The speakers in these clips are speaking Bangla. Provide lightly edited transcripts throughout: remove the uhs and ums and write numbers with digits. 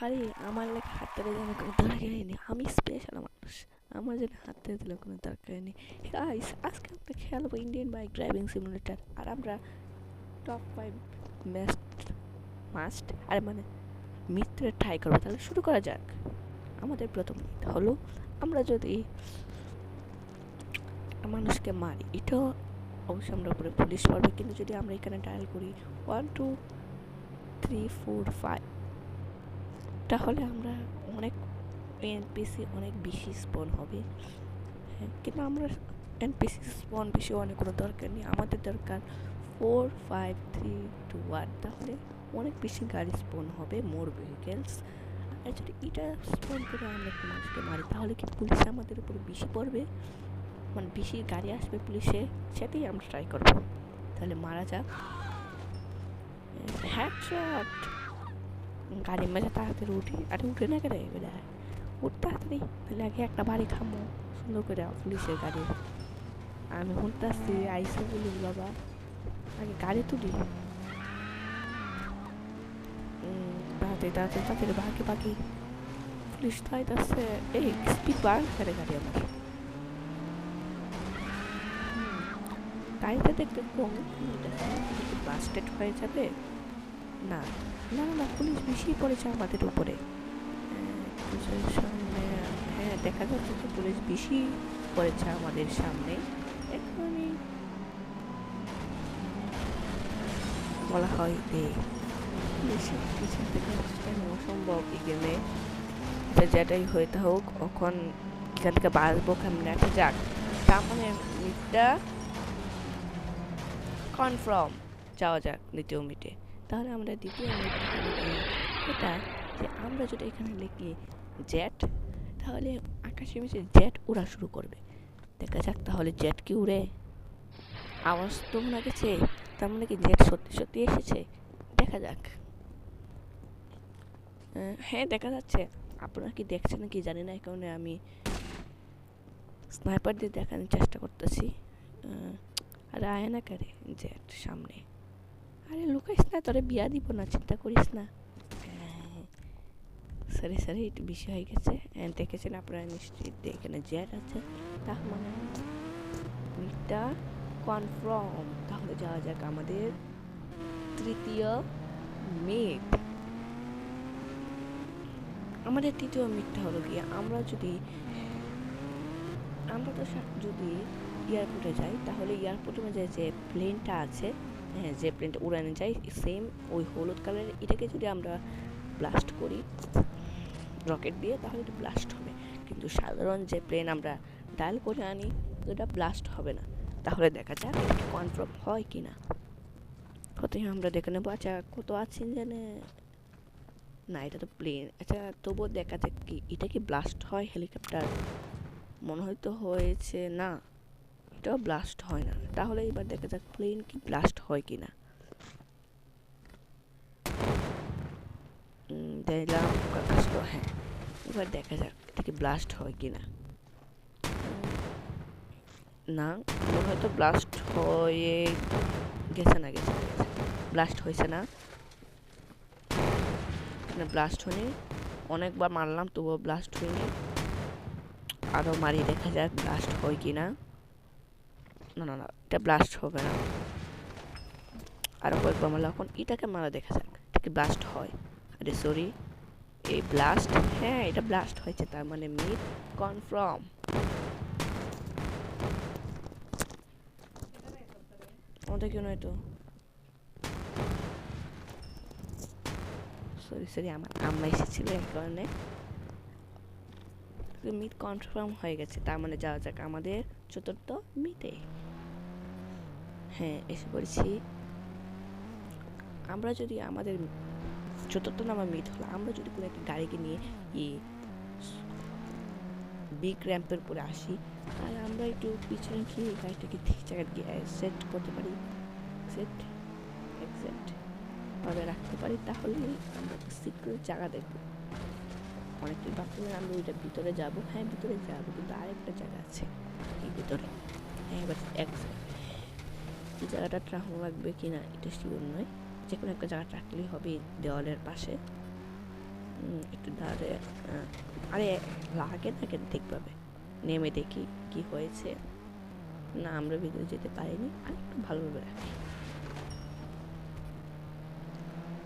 আরে আমার লেখা হাততালি দেওয়ার কোনো দরকারই নেই, আমি স্পেশাল মানুষ। আমার জন্য হাততালি দেওয়ার কোনো দরকারই নেই। গাইস, আজকে আমরা খেলবো ইন্ডিয়ান বাইক ড্রাইভিং সিমুলেটর, আর আমরা টপ 5 বেস্ট মাস্ট আর মানে মিত্রে ট্রাই করবো। তাহলে শুরু করা যাক। আমাদের প্রথম নীতি হলো, আমরা যদি একটা মানুষকে মারি, এটাও অবশ্যই আমরা উপরে পুলিশ পারবে, কিন্তু যদি আমরা এখানে ডায়াল করি 1 2 3 4 5, তাহলে আমরা অনেক এনপিসি অনেক বেশি স্পন হবে। হ্যাঁ, কিন্তু আমরা এনপিসি স্পন বেশি অনেক কোনো দরকার নেই, আমাদের দরকার 4 5 3 2 1। তাহলে অনেক বেশি গাড়ি স্পন হবে, মোর ভেহিকেলস। আর যদি এটা স্পন করে আমরা একটা মানুষকে মারি, তাহলে কি পুলিশ আমাদের উপরে বেশি পড়বে, মানে বেশি গাড়ি আসবে পুলিশে, সেটাই আমরা ট্রাই করবো। তাহলে মারা যাক। হেডশট। গাড়ি মেরে তাড়াতাড়ি উঠি, আরে উঠে না কেন বেলা, উঠ তাড়াতাড়ি, তাহলে আগে একটা বাড়ি খামো সুন্দর করে পুলিশের গাড়ি। আমি শুনতেছি আইসে পুলিশ বাবা, আগে গাড়ি তুলি। তাড়াতাড়ি তাড়াতাড়ি তাড়াতাড়ি বাকি বাকি, পুলিশ তো আইতাছে। এই স্পিড বাড় করে গাড়ি আমার, গাড়িটা দেখতে কম, বাস্টেড হয়ে যাবে না। না না, পুলিশ বেশি পড়েছে আমাদের উপরে। সামনে, হ্যাঁ দেখা যাচ্ছে যে পুলিশ বেশি পড়েছে আমাদের সামনে। এখনই বলা হয় যে পুলিশের পিছন থেকে অসম্ভব এই গেমে, যেটাই হইতে হোক এখন এখান থেকে বাঁচবো কেমন একটা যাক। তার মানে মিটটা কনফার্ম, যাওয়া যাক দ্বিতীয় মিটে। তাহলে আমরা দ্বিতীয় মিট এটা যে আমরা যদি এখানে লিখি জেট, তাহলে আকাশে মিশে জেট উড়া শুরু করবে। দেখা যাক তাহলে জেট কি উড়ে, আওয়াজ তো মনে গেছে, তার মানে কি জেট সত্যি সত্যি এসেছে। দেখা যাক। হ্যাঁ দেখা যাচ্ছে, আপনারা কি দেখছেন কি জানি না, এই কারণে আমি স্নাইপার দিয়ে দেখানোর চেষ্টা করতেছি। আর আয় না করে জেট সামনে, আরে লুকাইস না, তোরে বিয়া দিব না, চিন্তা করিস না। সরি সরি, একটু বেশি হয়ে গেছে। দেখেছেন আপনারা নিশ্চিত এখানে জেট আছে, তার মানে মিটটা কনফার্ম। তাহলে যাওয়া যাক আমাদের তৃতীয় মিট। আমাদের তৃতীয় মিটটা হলো গিয়ে, আমরা তো যদি এয়ারপোর্টে যাই, তাহলে এয়ারপোর্টের মধ্যে যে প্লেনটা আছে, হ্যাঁ যে প্লেনটা উড়ানো যায় সেম ওই হলুদ কালারের, এটাকে যদি আমরা ব্লাস্ট করি রকেট দিয়ে, তাহলে এটা ব্লাস্ট হবে। কিন্তু সাধারণ যে প্লেন আমরা ডায়াল করে আনি, ওটা ব্লাস্ট হবে না। তাহলে দেখা যাক কনফার্ম হয় কি না। কতই আমরা দেখে নেবো। আচ্ছা কত আছেন জানে না, এটা তো প্লেন। আচ্ছা তবুও দেখা যাক কি এটা কি ব্লাস্ট হয় হেলিকপ্টার, মনে হয়তো হয়েছে না, এটাও ব্লাস্ট হয় না। তাহলে এবার দেখা যাক প্লেন কি ব্লাস্ট হয় কি না। দিলাম কাগজটা, হ্যাঁ এবার দেখা যাক এটা কি ব্লাস্ট হয় কি না। না, মনে হয়তো ব্লাস্ট হয়ে গেছে, না গেছে ব্লাস্ট হয়েছে না, ব্লাস্ট হয়নি। অনেকবার মারলাম তবুও ব্লাস্ট হয়নি, আরও মারি দেখা যাক ব্লাস্ট হয় কি না। না না না, এটা ব্লাস্ট হবে না, আরও কয়েকবার মারলাম। এখন এটাকে মারা দেখা যাক এটা কি ব্লাস্ট হয়। আরে সরি, এই ব্লাস্ট, হ্যাঁ এটা ব্লাস্ট হয়েছে, তার মানে মিট কনফার্ম। আমাদের কেন এটা, সরি সরি আমার আম্মা এসেছিল এই কারণে। মিট কনফার্ম হয়ে গেছে, তার মানে যাওয়া যাক আমাদের চতুর্থ মিটে। হ্যাঁ এসে পড়েছি। আমরা যদি আমাদের চতুর্থ নাম্বার মিট হলো, আমরা যদি কোনো একটা গাড়িকে নিয়ে এই বিগ র্যাম্পের উপরে আসি, আর আমরা একটু পিছনে গিয়ে গাড়িটাকে ঠিক জায়গায় গিয়ে সেট করতে পারি, সেট এক্সাক্ট ভাবে রাখতে পারি, তাহলে আমরা সিক্রেট জায়গা দেখবো। অনেকটাই ভাবছিলাম আমরা ওইটার ভিতরে যাবো, হ্যাঁ ভিতরে যাবো, কিন্তু আরেকটা জায়গা আছে এই ভিতরে। হ্যাঁ এবার এই জায়গাটা ট্রাকনো লাগবে কিনা এটা শিওর নয়, যে কোনো একটা জায়গা রাখলেই হবে দেওয়ালের পাশে। একটু দাঁড়ে, আরে লাগে না কেন, দেখবে নেমে দেখি কি হয়েছে। না, আমরা ভিতরে যেতে পারিনি, আর একটু ভালোভাবে রাখি,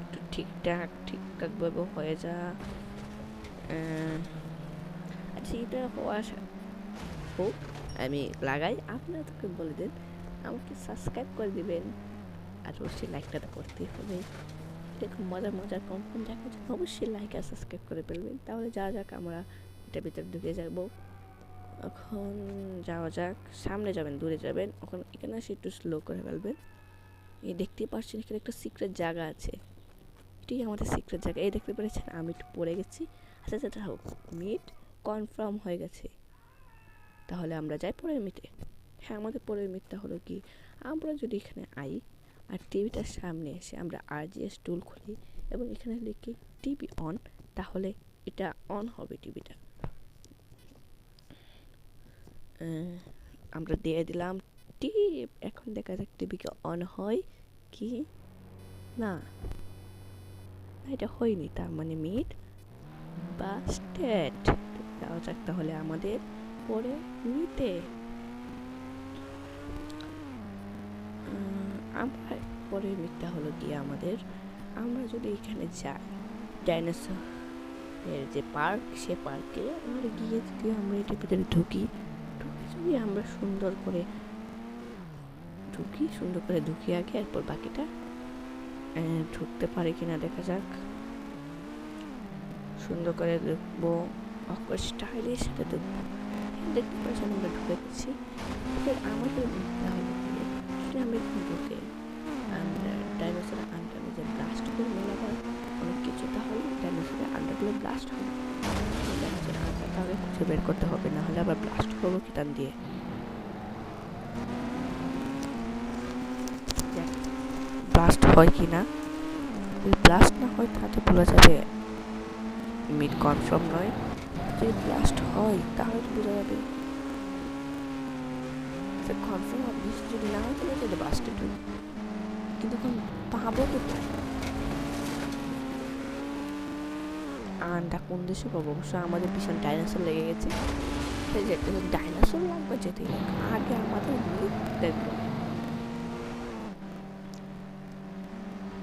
একটু ঠিকঠাক ভাবে হয়ে যা। আচ্ছা, এটা হওয়া হোক, আমি লাগাই, আপনারা তোকে বলে দেন, আমাকে সাবস্ক্রাইব করে দিবেন, আর অবশ্যই লাইকটা তো করতেই হবে। এরকম মজার কন্টেন্ট দেখার জন্য অবশ্যই লাইক আর সাবস্ক্রাইব করে ফেলবেন। তাহলে যাক আমরা এটার ভিতরে ঢুকে যাব। এখন যাওয়া যাক, সামনে যাবেন, দূরে যাবেন, এখন এখানে এসে একটু স্লো করে ফেলবেন। এই দেখতেই পাচ্ছেন এখানে একটা সিক্রেট জায়গা আছে, এটাই আমাদের সিক্রেট জায়গা। এই দেখতে পেরেছেন আমি একটু পড়ে গেছি। আচ্ছা আচ্ছা, হোক, মিট কনফার্ম হয়ে গেছে, তাহলে আমরা যাই পরের মিটে। হ্যাঁ, আমাদের পরের মিটটা হলো কি, আমরা যদি এখানে আই আর টিভিটার সামনে এসে আমরা RGS টুল খুলি এবং এখানে লিখি টিভি অন, তাহলে এটা অন হবে টিভিটা। আমরা দিয়ে দিলাম টিপ, এখন দেখা যাক টিভিকে অন হয় কি না। এটা হয়নি, তার মানে মিট বাস্টেড। যাওয়া যাক তাহলে আমাদের পরে মিটে। আমরা পরের মিটটা হলো গিয়ে আমাদের, আমরা যদি এখানে যাই ডাইনোসর এর যে পার্ক, সে পার্কে আমরা গিয়ে যদি আমরা এটার ভিতরে ঢুকি যদি আমরা সুন্দর করে ঢুকি আগে, এরপর বাকিটা ঢুকতে পারি কিনা দেখা যাক। সুন্দর করে দেখবো, অকর স্টাইলের সাথে দেখবো। দেখতে পাচ্ছেন আমরা ঢুকে গেছি। আমাদের যদি আমরা একটু ঢুকে আমরা ডাইনোসরের আন্ডারে যে ব্লাস্ট করে মেলাবার অনেক কিছু, তাহলে ডাইনোসরের আন্ডারগুলো ব্লাস্ট হবে। ডাইনোসরের আন্ডার তাহলে খুঁজে বের করতে হবে, না হলে আবার ব্লাস্ট করবো কিটান দিয়ে। ব্লাস্ট হয় কি না, যদি ব্লাস্ট না হয় তাহলে বলা যাবে মিট কনফার্ম নয়। যদি ব্লাস্ট হয় তাহলে বোঝা যাবে কনফার্ম। যদি না হয় তাহলে যদি ব্লাস্টেড হয়, কিন্তু এখন পাবো কোথায় আন্ডা, কোন দেশে পাবো? অবশ্য আমাদের পিছনে ডাইনোসর লেগে গেছে, ডাইনোসর লাগবে যেতে আগে আমাদের দেখবো।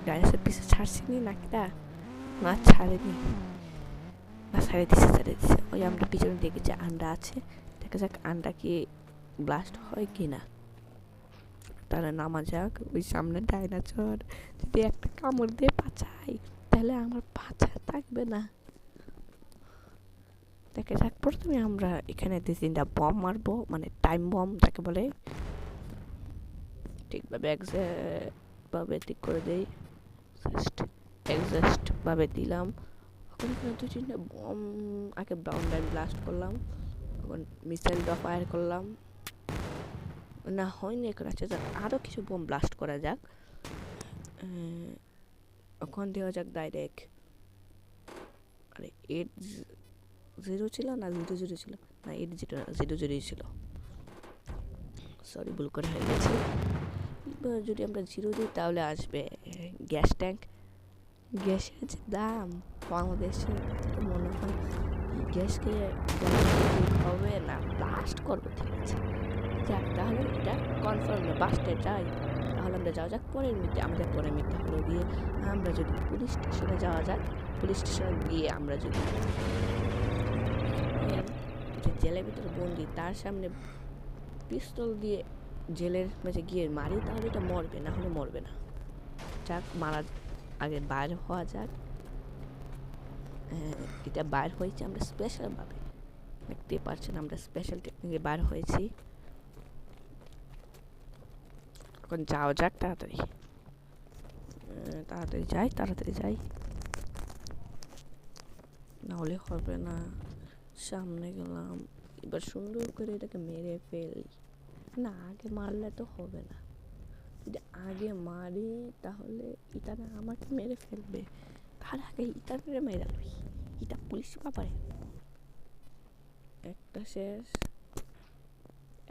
ডাইনোসর পিছে ছাড়ছিনি নাকি, না ছাড়েনি, না ছাড়ে দিছে। ওই আমরা পিছনে দেখেছি আন্ডা আছে, দেখা যাক আন্ডা কি ব্লাস্ট হয় কি না। তাহলে নামা যাক। ওই সামনে ডাইনোসর যদি একটা কামড় দিয়ে পাছাই, তাহলে আমার পাছা থাকবে না। দেখা যাক, প্রথমে আমরা এখানে 2-3টা বম মারবো, মানে টাইম বম তাকে বলে, ঠিকভাবে ভাবে ঠিক করে দেই, এক্সাস্ট ভাবে দিলাম। এখন এখানে 2-3টা বম আগে ব্রাউন লাইন ব্লাস্ট করলাম, এখন মিসাইলটা ফায়ার করলাম, না হয়নি এখন। আচ্ছা যাক, আরও কিছু বম ব্লাস্ট করা যাক। এখন দেওয়া যাক ডাইরেক্ট, আরে 8-0 ছিল না 0-0 ছিল, না 8-0 ছিল, সরি ভুল করে হয়ে গেছে। এবার যদি আমরা 0 দিই তাহলে আসবে গ্যাস ট্যাঙ্ক। গ্যাসের যে দাম বাংলাদেশে, মনে হয় গ্যাসকে হবে না, ব্লাস্ট করবো। ঠিক আছে যাক, তাহলে এটা কনফার্ম না, বাস্টে যাই। তাহলে আমরা যাওয়া যাক পরের মিটে। আমাদের পরের মিটটা হলো গিয়ে আমরা যদি পুলিশ স্টেশনে যাওয়া যাক। পুলিশ স্টেশনে গিয়ে আমরা যদি যে জেলের ভিতরে বন্দি, তার সামনে পিস্তল দিয়ে জেলের মাঝে গিয়ে মারি, তাহলে এটা মরবে, না হলে মরবে না। যাক, মারার আগে বাইর হওয়া যাক। এটা বাইর হয়েছে আমরা স্পেশালভাবে, দেখতে পাচ্ছেন আমরা স্পেশাল টেকনিকে বাইর হয়েছি। এখন যাওয়া যাক, তাড়াতাড়ি যাই, না হলে হবে না। সামনে গেলাম, এবার সুন্দর করে এটাকে মেরে ফেলি। না, আগে মারলে তো হবে না, যদি আগে মারি তাহলে ইতারা আমাকে মেরে ফেলবে, তার আগে ইতারে মেরে লই। ইটা পুলিশ ব্যাপারে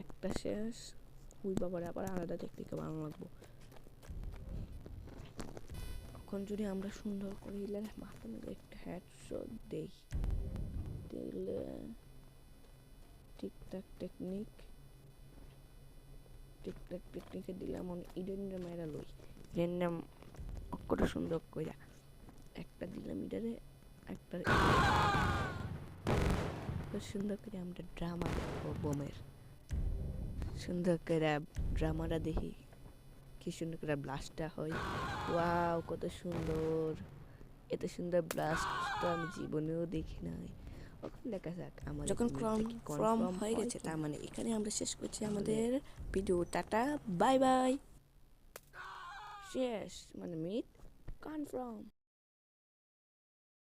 একটা শেষ ওই ব্যাপারে আবার আলাদা টেকনিকে বানানো লাগবো। এখন যদি আমরা সুন্দর করে হিলার মাথা মেরে একটা হেডশট দেই, দিলে ঠিকঠাক টেকনিকে দিলাম। ইডেনরে মাইরা লই, ইডেনরে অক্ষরটা সুন্দর কইরা একটা দিলাম ইডারে, একটা সুন্দর করে আমরা ড্রামা দেখবো বোমের, সুন্দর করে ড্রামাটা দেখি, কি সুন্দর করে ব্লাস্টটা হয়। ওয়াও কত সুন্দর, এত সুন্দর ব্লাস্ট তো আমি জীবনেও দেখি নাই। ওখানে দেখা যাক আমাদের যখন কনফার্ম হয়ে গেছে, তার মানে এখানে আমরা শেষ করছি আমাদের ভিডিও। টাটা বাই বাই, শেষ মানে মিট কনফার্ম।